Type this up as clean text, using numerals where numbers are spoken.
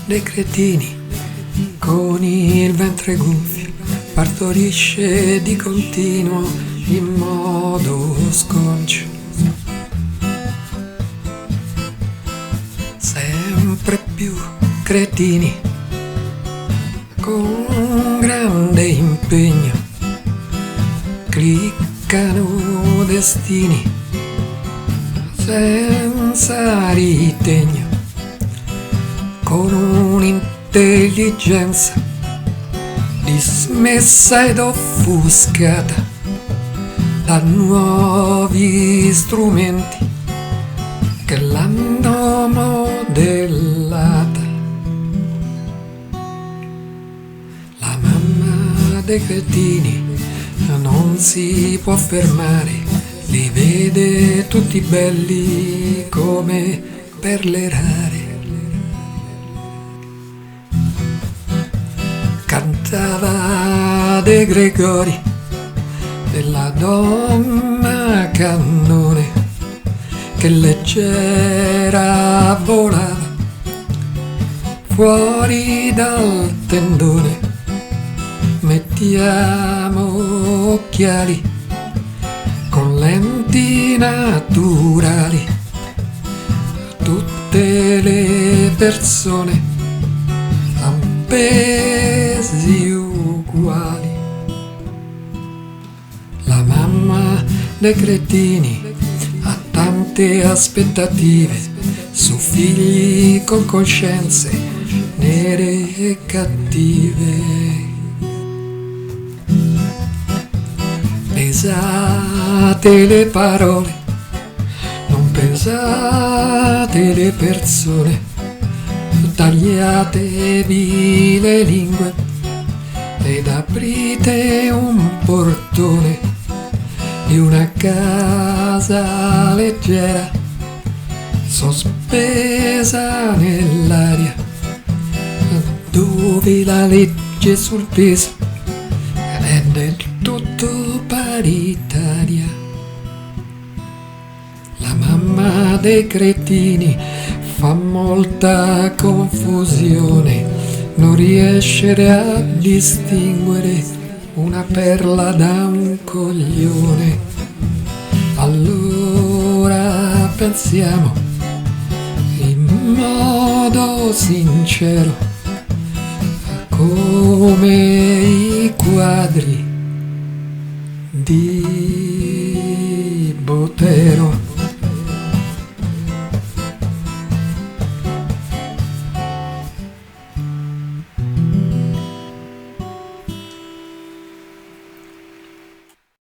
dei cretini con il ventre gonfio partorisce di continuo in modo sconcio. Sempre più cretini con grande impegno cliccano destini senza ritegno, con un'intelligenza dismessa ed offuscata da nuovi strumenti che l'hanno modellata. La mamma dei cretini non si può fermare, li vede tutti belli come perle rare. Cantava De Gregori della donna cannone che leggera volava fuori dal tendone. Mettiamo occhiali con lenti naturali, tutte le persone han pesi uguali. La mamma dei cretini ha tante aspettative su figli con coscienze nere e cattive. Pesate le parole, non pesate le persone, tagliatevi le lingue ed aprite un portone di una casa leggera sospesa nell'aria, dove la legge sul peso è del tutto paritaria. La mamma dei cretini fa molta confusione, non riesce a distinguere una perla da un coglione. Allora pensiamo in modo sincero come i quadri di Botero.